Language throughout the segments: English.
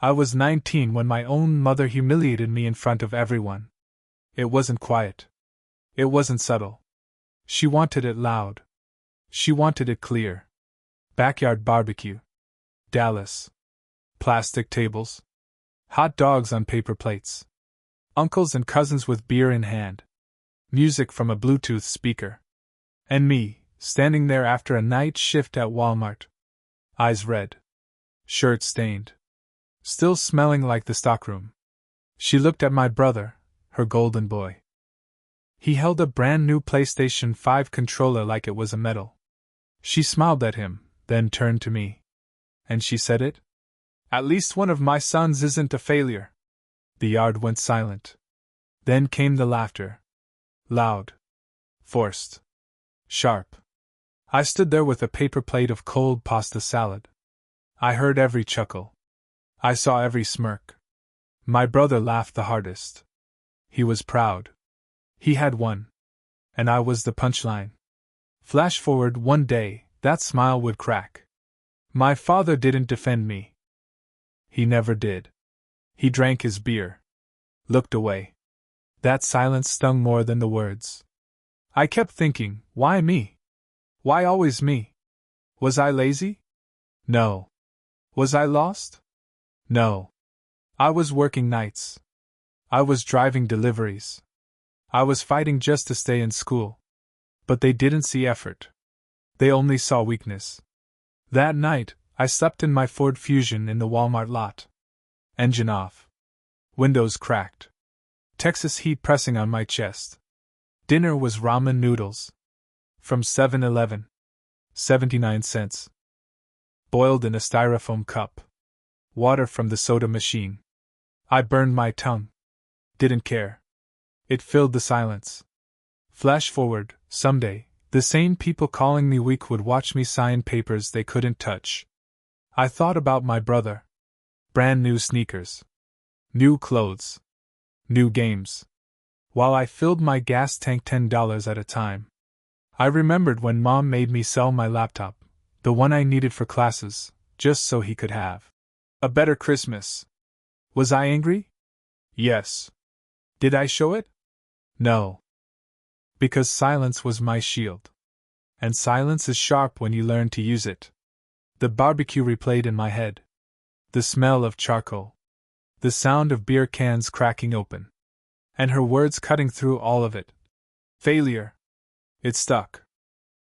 I was 19 when my own mother humiliated me in front of everyone. It wasn't quiet. It wasn't subtle. She wanted it loud. She wanted it clear. Backyard barbecue. Dallas. Plastic tables. Hot dogs on paper plates. Uncles and cousins with beer in hand. Music from a Bluetooth speaker. And me, standing there after a night shift at Walmart. Eyes red. Shirt stained. Still smelling like the stockroom. She looked at my brother, her golden boy. He held a brand new PlayStation 5 controller like it was a medal. She smiled at him, then turned to me. And she said it? At least one of my sons isn't a failure. The yard went silent. Then came the laughter. Loud. Forced. Sharp. I stood there with a paper plate of cold pasta salad. I heard every chuckle. I saw every smirk. My brother laughed the hardest. He was proud. He had won. And I was the punchline. Flash forward one day, that smile would crack. My father didn't defend me. He never did. He drank his beer. Looked away. That silence stung more than the words. I kept thinking, why me? Why always me? Was I lazy? No. Was I lost? No. I was working nights. I was driving deliveries. I was fighting just to stay in school. But they didn't see effort. They only saw weakness. That night, I slept in my Ford Fusion in the Walmart lot. Engine off. Windows cracked. Texas heat pressing on my chest. Dinner was ramen noodles. From 7-Eleven. 79 cents. Boiled in a styrofoam cup. Water from the soda machine. I burned my tongue. Didn't care. It filled the silence. Flash forward, someday, the same people calling me weak would watch me sign papers they couldn't touch. I thought about my brother. Brand new sneakers. New clothes. New games. While I filled my gas tank $10 at a time. I remembered when Mom made me sell my laptop, the one I needed for classes, just so he could have a better Christmas. Was I angry? Yes. Did I show it? No. Because silence was my shield. And silence is sharp when you learn to use it. The barbecue replayed in my head. The smell of charcoal. The sound of beer cans cracking open. And her words cutting through all of it. Failure. It stuck.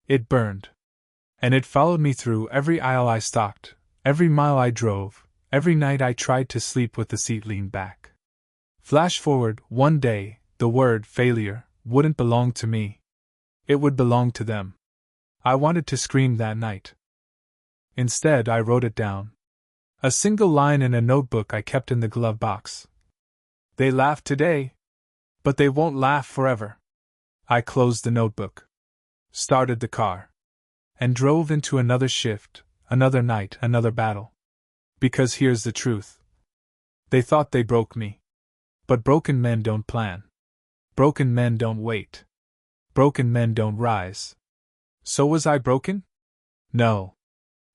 It burned. And it followed me through every aisle I stalked, every mile I drove, every night I tried to sleep with the seat leaned back. Flash forward, one day, the word failure wouldn't belong to me. It would belong to them. I wanted to scream that night. Instead, I wrote it down. A single line in a notebook I kept in the glove box. They laughed today, but they won't laugh forever. I closed the notebook, started the car, and drove into another shift, another night, another battle. Because here's the truth. They thought they broke me. But broken men don't plan. Broken men don't wait. Broken men don't rise. So was I broken? No.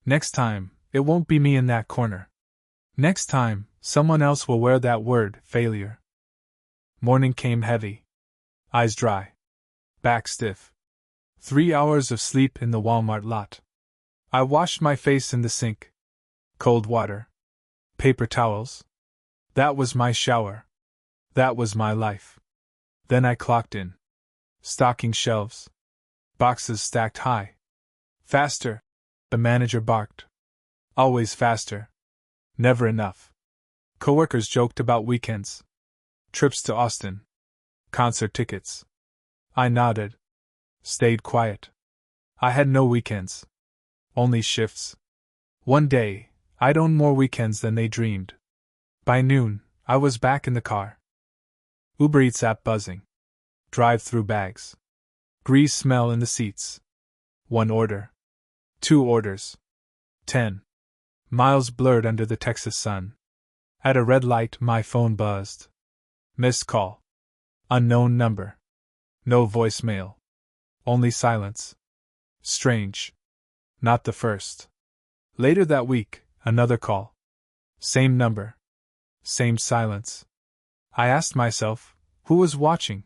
Next time, it won't be me in that corner. Next time, someone else will wear that word, failure. Morning came heavy. Eyes dry. Back stiff. 3 hours of sleep in the Walmart lot. I washed my face in the sink. Cold water. Paper towels. That was my shower. That was my life. Then I clocked in. Stocking shelves. Boxes stacked high. Faster. The manager barked. Always faster. Never enough. Coworkers joked about weekends. Trips to Austin. Concert tickets. I nodded. Stayed quiet. I had no weekends. Only shifts. One day, I'd own more weekends than they dreamed. By noon, I was back in the car. Uber Eats app buzzing. Drive-through bags. Grease smell in the seats. 1 order. 2 orders. 10 miles blurred under the Texas sun. At a red light, my phone buzzed. Missed call. Unknown number. No voicemail. Only silence. Strange. Not the first. Later that week, another call. Same number. Same silence. I asked myself, who was watching?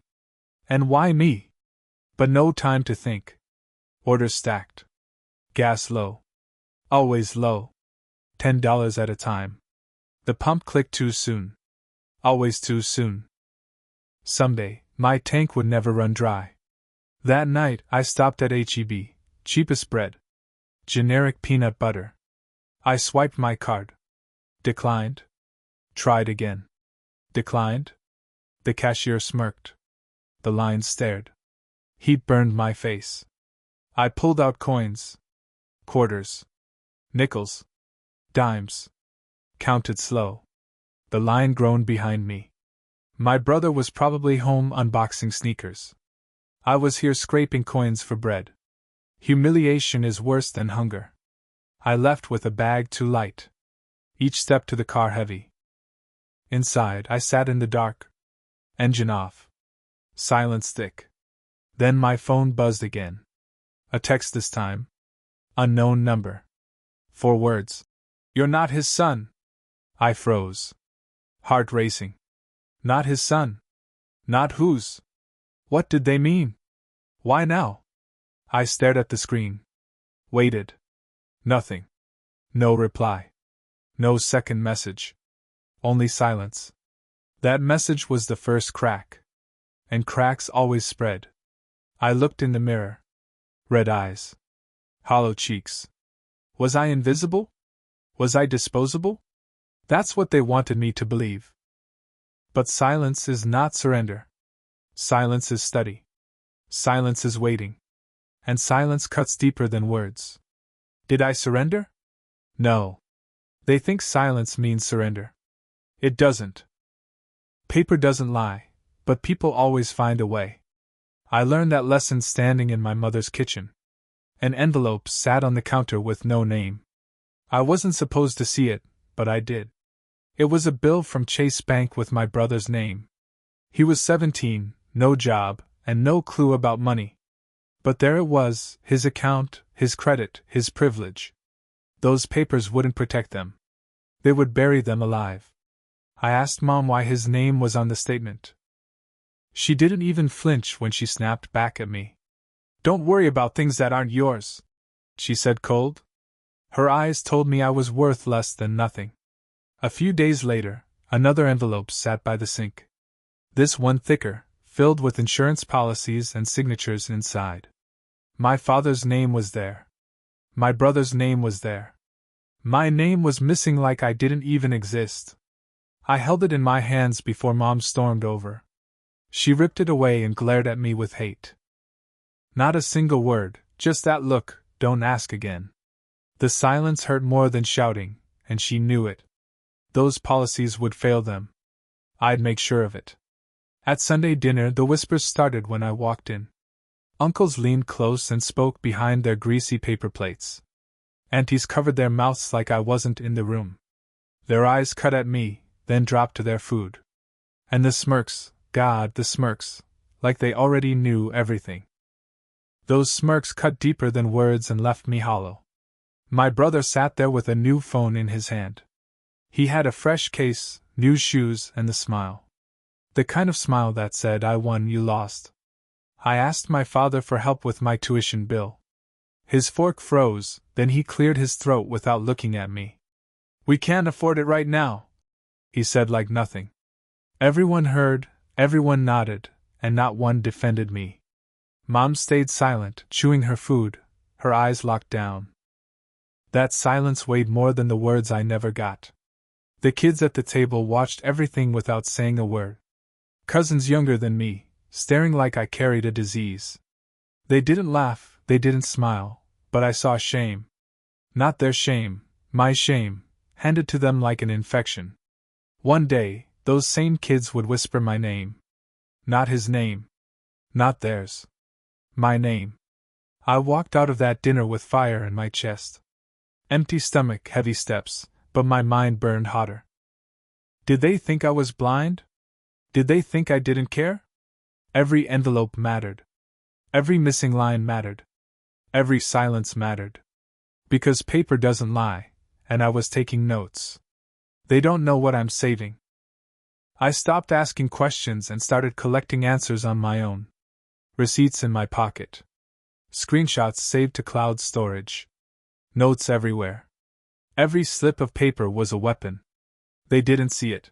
And why me? But no time to think. Orders stacked. Gas low. Always low. $10 at a time. The pump clicked too soon. Always too soon. Someday, my tank would never run dry. That night, I stopped at H-E-B, cheapest bread. Generic peanut butter. I swiped my card. Declined. Tried again. Declined. The cashier smirked. The line stared. Heat burned my face. I pulled out coins. Quarters. Nickels. Dimes. Counted slow. The line groaned behind me. My brother was probably home unboxing sneakers. I was here scraping coins for bread. Humiliation is worse than hunger. I left with a bag too light. Each step to the car heavy. Inside, I sat in the dark. Engine off. Silence thick. Then my phone buzzed again. A text this time. Unknown number. 4 words. You're not his son. I froze. Heart racing. Not his son. Not whose? What did they mean? Why now? I stared at the screen. Waited. Nothing. No reply. No second message. Only silence. That message was the first crack. And cracks always spread. I looked in the mirror. Red eyes. Hollow cheeks. Was I invisible? Was I disposable? That's what they wanted me to believe. But silence is not surrender. Silence is study. Silence is waiting. And silence cuts deeper than words. Did I surrender? No. They think silence means surrender. It doesn't. Paper doesn't lie, but people always find a way. I learned that lesson standing in my mother's kitchen. An envelope sat on the counter with no name. I wasn't supposed to see it, but I did. It was a bill from Chase Bank with my brother's name. He was 17, no job, and no clue about money. But there it was, his account, his credit, his privilege. Those papers wouldn't protect them. They would bury them alive. I asked Mom why his name was on the statement. She didn't even flinch when she snapped back at me. Don't worry about things that aren't yours, she said cold. Her eyes told me I was worth less than nothing. A few days later, another envelope sat by the sink. This one thicker, filled with insurance policies and signatures inside. My father's name was there. My brother's name was there. My name was missing like I didn't even exist. I held it in my hands before Mom stormed over. She ripped it away and glared at me with hate. Not a single word, just that look, don't ask again. The silence hurt more than shouting, and she knew it. Those policies would fail them. I'd make sure of it. At Sunday dinner, the whispers started when I walked in. Uncles leaned close and spoke behind their greasy paper plates. Aunties covered their mouths like I wasn't in the room. Their eyes cut at me, then dropped to their food. And the smirks, God, the smirks, like they already knew everything. Those smirks cut deeper than words and left me hollow. My brother sat there with a new phone in his hand. He had a fresh case, new shoes, and the smile. The kind of smile that said, I won, you lost. I asked my father for help with my tuition bill. His fork froze, then he cleared his throat without looking at me. We can't afford it right now, he said like nothing. Everyone heard, everyone nodded, and not one defended me. Mom stayed silent, chewing her food, her eyes locked down. That silence weighed more than the words I never got. The kids at the table watched everything without saying a word. Cousins younger than me, staring like I carried a disease. They didn't laugh, they didn't smile, but I saw shame. Not their shame, my shame, handed to them like an infection. One day, those same kids would whisper my name. Not his name. Not theirs. My name. I walked out of that dinner with fire in my chest. Empty stomach, heavy steps, but my mind burned hotter. Did they think I was blind? Did they think I didn't care? Every envelope mattered. Every missing line mattered. Every silence mattered. Because paper doesn't lie, and I was taking notes. They don't know what I'm saving. I stopped asking questions and started collecting answers on my own. Receipts in my pocket. Screenshots saved to cloud storage. Notes everywhere. Every slip of paper was a weapon. They didn't see it.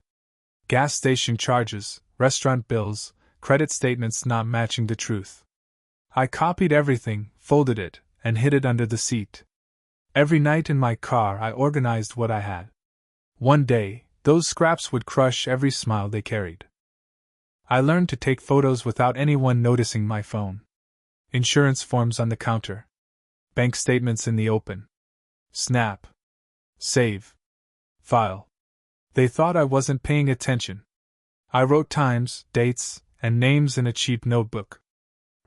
Gas station charges, restaurant bills, credit statements not matching the truth. I copied everything, folded it, and hid it under the seat. Every night in my car I organized what I had. One day, those scraps would crush every smile they carried. I learned to take photos without anyone noticing my phone. Insurance forms on the counter. Bank statements in the open. Snap. Save. File. They thought I wasn't paying attention. I wrote times, dates, and names in a cheap notebook.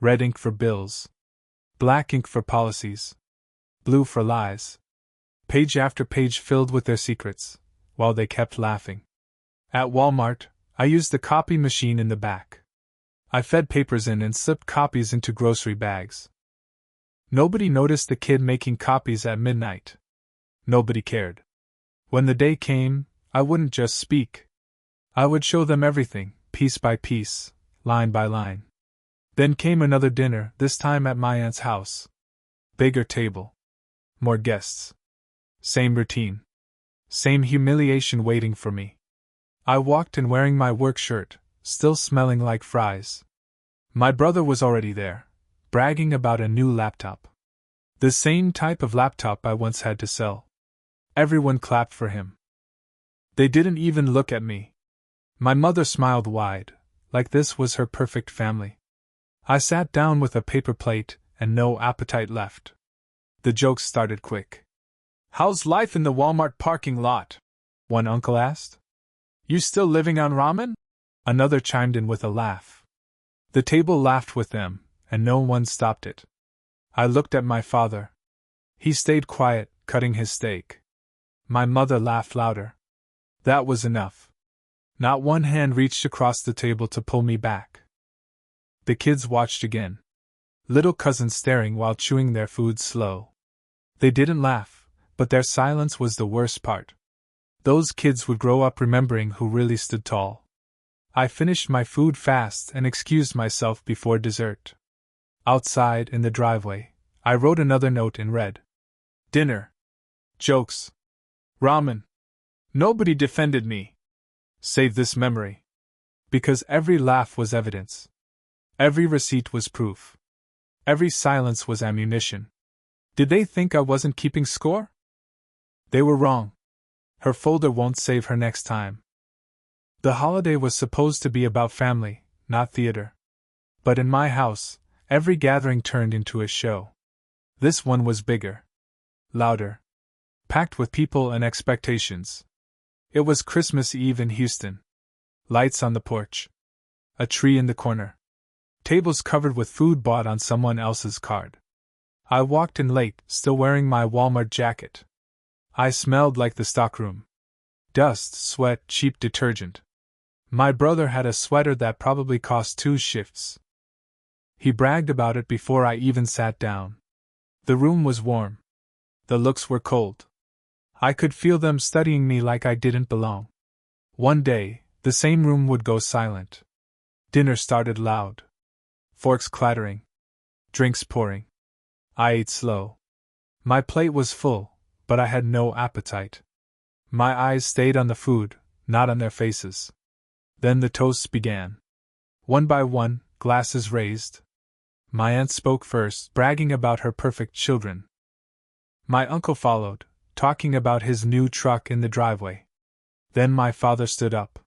Red ink for bills. Black ink for policies. Blue for lies. Page after page filled with their secrets, while they kept laughing. At Walmart, I used the copy machine in the back. I fed papers in and slipped copies into grocery bags. Nobody noticed the kid making copies at midnight. Nobody cared. When the day came, I wouldn't just speak. I would show them everything, piece by piece, line by line. Then came another dinner, this time at my aunt's house. Bigger table. More guests. Same routine. Same humiliation waiting for me. I walked in wearing my work shirt, still smelling like fries. My brother was already there, bragging about a new laptop. The same type of laptop I once had to sell. Everyone clapped for him. They didn't even look at me. My mother smiled wide, like this was her perfect family. I sat down with a paper plate and no appetite left. The jokes started quick. "How's life in the Walmart parking lot?" one uncle asked. "You still living on ramen?" Another chimed in with a laugh. The table laughed with them, and no one stopped it. I looked at my father. He stayed quiet, cutting his steak. My mother laughed louder. That was enough. Not one hand reached across the table to pull me back. The kids watched again. Little cousins staring while chewing their food slow. They didn't laugh, but their silence was the worst part. Those kids would grow up remembering who really stood tall. I finished my food fast and excused myself before dessert. Outside, in the driveway, I wrote another note in red. Dinner. Jokes. Ramen. Nobody defended me. Save this memory. Because every laugh was evidence. Every receipt was proof. Every silence was ammunition. Did they think I wasn't keeping score? They were wrong. Her folder won't save her next time. The holiday was supposed to be about family, not theater. But in my house, every gathering turned into a show. This one was bigger. Louder. Packed with people and expectations. It was Christmas Eve in Houston. Lights on the porch. A tree in the corner. Tables covered with food bought on someone else's card. I walked in late, still wearing my Walmart jacket. I smelled like the stockroom. Dust, sweat, cheap detergent. My brother had a sweater that probably cost 2 shifts. He bragged about it before I even sat down. The room was warm. The looks were cold. I could feel them studying me like I didn't belong. One day, the same room would go silent. Dinner started loud. Forks clattering. Drinks pouring. I ate slow. My plate was full, but I had no appetite. My eyes stayed on the food, not on their faces. Then the toasts began. One by one, glasses raised. My aunt spoke first, bragging about her perfect children. My uncle followed, talking about his new truck in the driveway. Then my father stood up.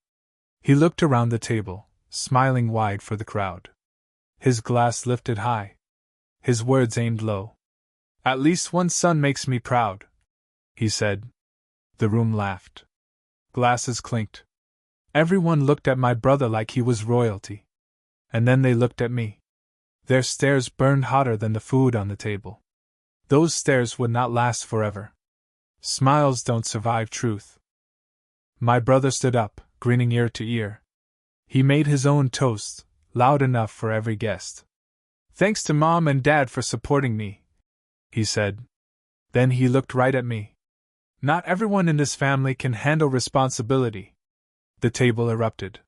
He looked around the table, smiling wide for the crowd. His glass lifted high. His words aimed low. "At least one son makes me proud," he said. The room laughed. Glasses clinked. Everyone looked at my brother like he was royalty. And then they looked at me. Their stares burned hotter than the food on the table. Those stares would not last forever. Smiles don't survive truth. My brother stood up, grinning ear to ear. He made his own toast, loud enough for every guest. "Thanks to Mom and Dad for supporting me," he said. Then he looked right at me. "Not everyone in this family can handle responsibility." The table erupted.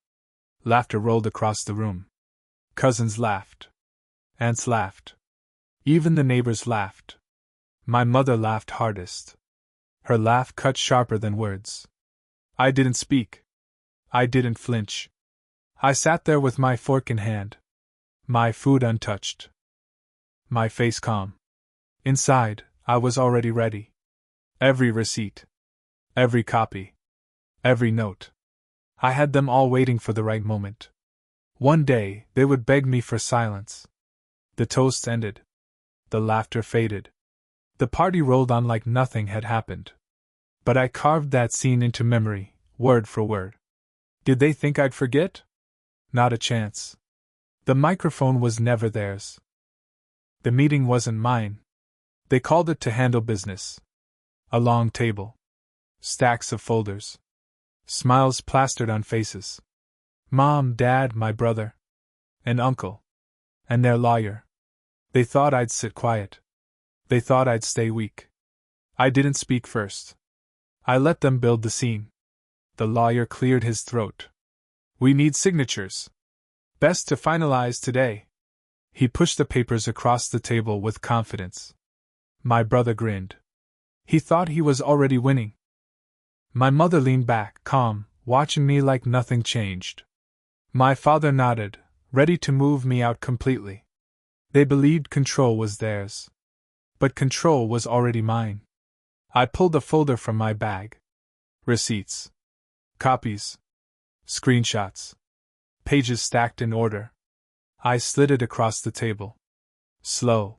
Laughter rolled across the room. Cousins laughed. Aunts laughed. Even the neighbors laughed. My mother laughed hardest. Her laugh cut sharper than words. I didn't speak. I didn't flinch. I sat there with my fork in hand. My food untouched. My face calm. Inside, I was already ready. Every receipt. Every copy. Every note. I had them all waiting for the right moment. One day, they would beg me for silence. The toasts ended. The laughter faded. The party rolled on like nothing had happened. But I carved that scene into memory, word for word. Did they think I'd forget? Not a chance. The microphone was never theirs. The meeting wasn't mine. They called it to handle business. A long table. Stacks of folders. Smiles plastered on faces. Mom, Dad, my brother. And Uncle. And their lawyer. They thought I'd sit quiet. They thought I'd stay weak. I didn't speak first. I let them build the scene. The lawyer cleared his throat. We need signatures. Best to finalize today. He pushed the papers across the table with confidence. My brother grinned. He thought he was already winning. My mother leaned back, calm, watching me like nothing changed. My father nodded, ready to move me out completely. They believed control was theirs. But control was already mine. I pulled a folder from my bag. Receipts. Copies. Screenshots. Pages stacked in order. I slid it across the table. Slow.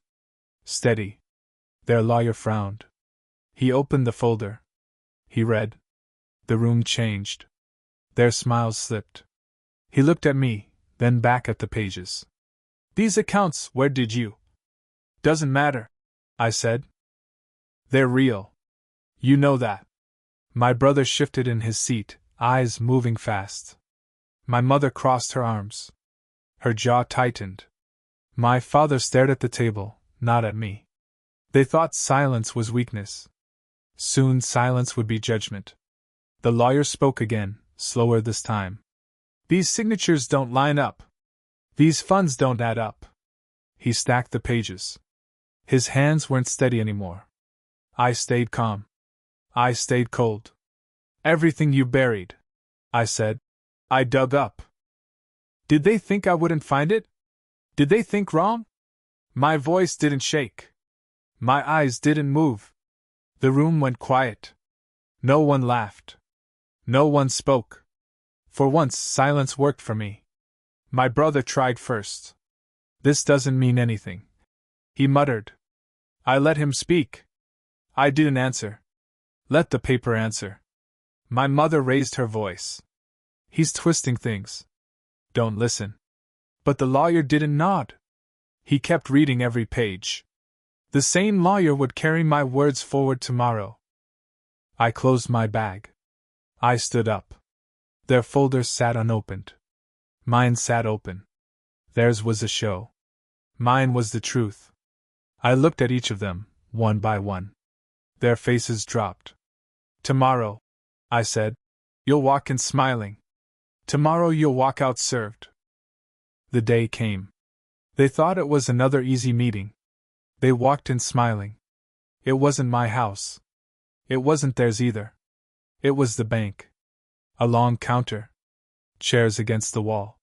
Steady. Their lawyer frowned. He opened the folder. He read. The room changed. Their smiles slipped. He looked at me, then back at the pages. These accounts, where did you? Doesn't matter, I said. They're real. You know that. My brother shifted in his seat, eyes moving fast. My mother crossed her arms. Her jaw tightened. My father stared at the table, not at me. They thought silence was weakness. Soon silence would be judgment. The lawyer spoke again, slower this time. These signatures don't line up. These funds don't add up. He stacked the pages. His hands weren't steady anymore. I stayed calm. I stayed cold. Everything you buried, I said. I dug up. Did they think I wouldn't find it? Did they think wrong? My voice didn't shake. My eyes didn't move. The room went quiet. No one laughed. No one spoke. For once, silence worked for me. My brother tried first. This doesn't mean anything, he muttered. I let him speak. I didn't answer. Let the paper answer. My mother raised her voice. He's twisting things. Don't listen. But the lawyer didn't nod. He kept reading every page. The same lawyer would carry my words forward tomorrow. I closed my bag. I stood up. Their folders sat unopened. Mine sat open. Theirs was a show. Mine was the truth. I looked at each of them, one by one. Their faces dropped. Tomorrow, I said, you'll walk in smiling. Tomorrow you'll walk out served. The day came. They thought it was another easy meeting. They walked in smiling. It wasn't my house. It wasn't theirs either. It was the bank. A long counter. Chairs against the wall.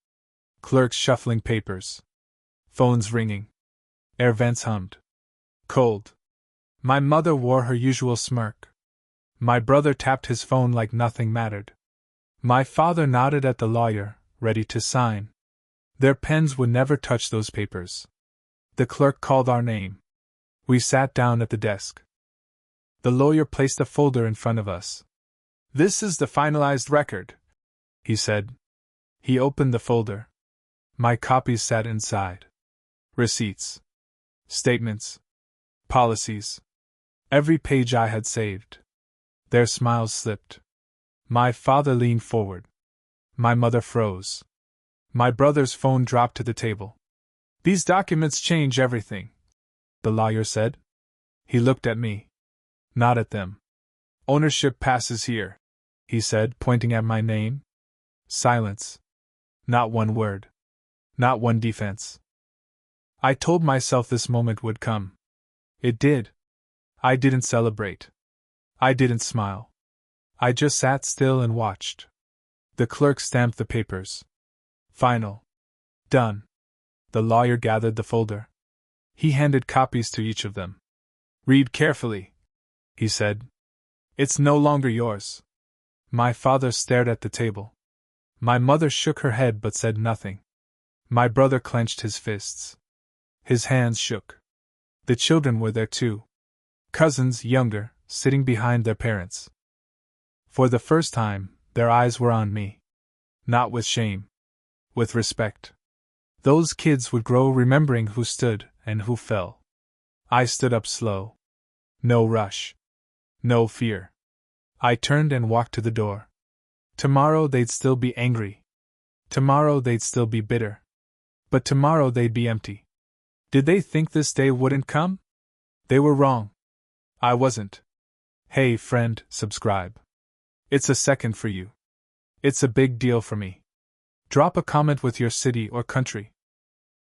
Clerks shuffling papers. Phones ringing. Air vents hummed. Cold. My mother wore her usual smirk. My brother tapped his phone like nothing mattered. My father nodded at the lawyer, ready to sign. Their pens would never touch those papers. The clerk called our name. We sat down at the desk. The lawyer placed a folder in front of us. This is the finalized record, he said. He opened the folder. My copies sat inside. Receipts. Statements. Policies. Every page I had saved. Their smiles slipped. My father leaned forward. My mother froze. My brother's phone dropped to the table. These documents change everything, the lawyer said. He looked at me. Not at them. Ownership passes here, he said, pointing at my name. Silence. Not one word. Not one defense. I told myself this moment would come. It did. I didn't celebrate. I didn't smile. I just sat still and watched. The clerk stamped the papers. Final. Done. The lawyer gathered the folder. He handed copies to each of them. Read carefully, he said. It's no longer yours. My father stared at the table. My mother shook her head but said nothing. My brother clenched his fists. His hands shook. The children were there too. Cousins, younger, sitting behind their parents. For the first time, their eyes were on me. Not with shame. With respect. Those kids would grow remembering who stood and who fell. I stood up slow. No rush. No fear. I turned and walked to the door. Tomorrow they'd still be angry. Tomorrow they'd still be bitter. But tomorrow they'd be empty. Did they think this day wouldn't come? They were wrong. I wasn't. Hey friend, subscribe. It's a second for you. It's a big deal for me. Drop a comment with your city or country.